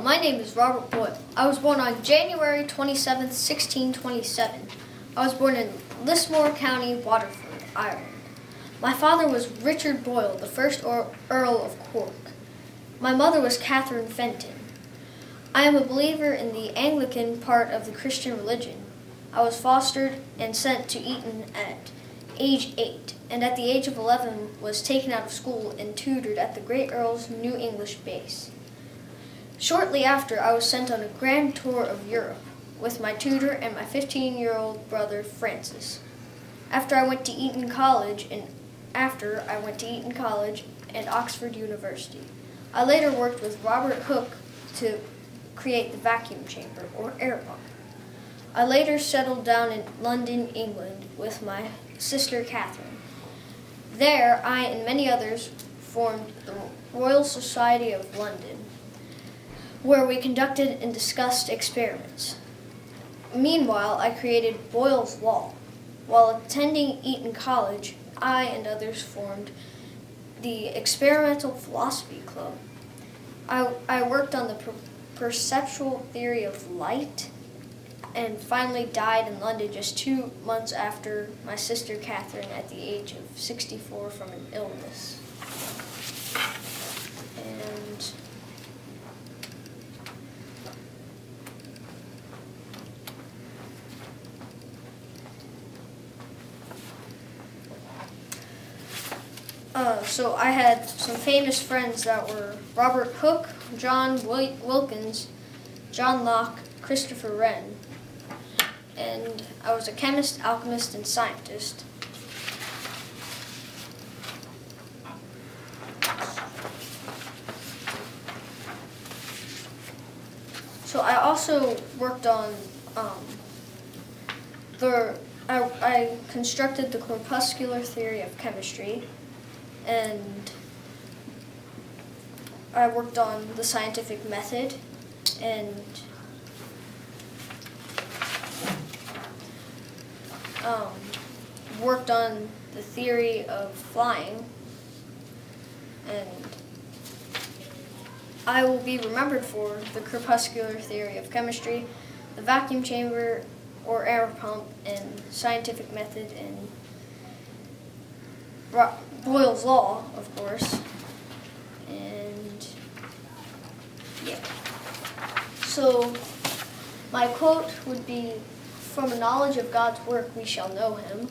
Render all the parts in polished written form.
my name is Robert Boyle. I was born on January 27th, 1627. I was born in Lismore County, Waterford, Ireland. My father was Richard Boyle, the first Earl of Cork. My mother was Catherine Fenton. I am a believer in the Anglican part of the Christian religion. I was fostered and sent to Eton at age 8, and at the age of 11 was taken out of school and tutored at the Great Earl's New English base. Shortly after, I was sent on a grand tour of Europe with my tutor and my 15-year-old brother, Francis. After I went to Eton College and Oxford University. I later worked with Robert Hooke to create the vacuum chamber, or air pump. I later settled down in London, England, with my sister Catherine. There, I and many others formed the Royal Society of London, where we conducted and discussed experiments. Meanwhile, I created Boyle's Law. While attending Eton College, I and others formed the Experimental Philosophy Club. I worked on the perceptual theory of light and finally died in London just 2 months after my sister Catherine at the age of 64 from an illness. And so I had some famous friends that were Robert Hooke, John Wilkins, John Locke, Christopher Wren. And I was a chemist, alchemist, and scientist. So I also worked on I constructed the corpuscular theory of chemistry, and I worked on the scientific method, and worked on the theory of flying, and I will be remembered for the corpuscular theory of chemistry, the vacuum chamber or air pump, and scientific method, and Boyle's Law, of course. And yeah. So my quote would be, "From a knowledge of God's work we shall know him."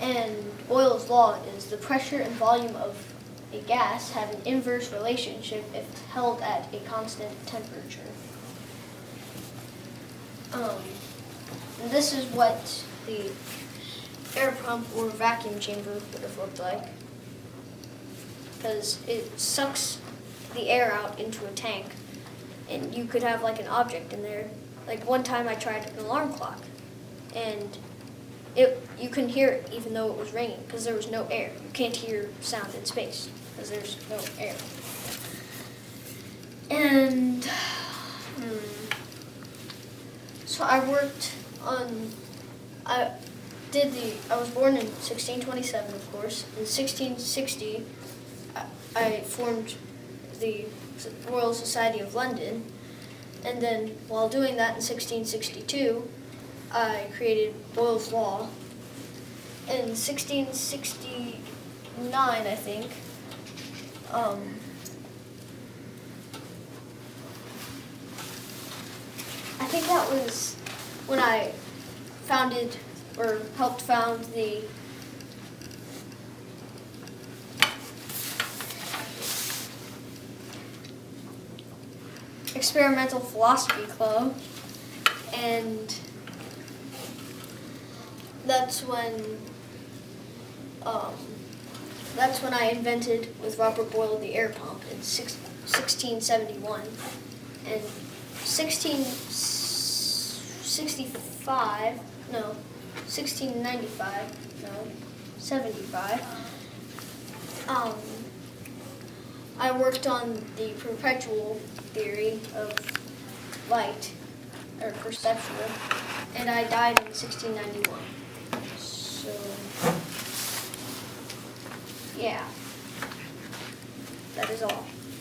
And Boyle's Law is the pressure and volume of a gas have an inverse relationship if held at a constant temperature. And this is what the air pump or vacuum chamber would have looked like, because it sucks the air out into a tank, and you could have like an object in there. Like one time I tried an alarm clock, and you couldn't hear it even though it was ringing because there was no air. You can't hear sound in space because there's no air. And so I worked on, I was born in 1627, of course. In 1660, I formed the Royal Society of London. And then while doing that in 1662, I created Boyle's Law. In 1669, I think, that was when I founded or helped found the Experimental Philosophy Club, and that's when I invented with Robert Boyle the air pump in 1671. And 75, I worked on the perpetual theory of light, or perceptual, and I died in 1691. So, yeah, that is all.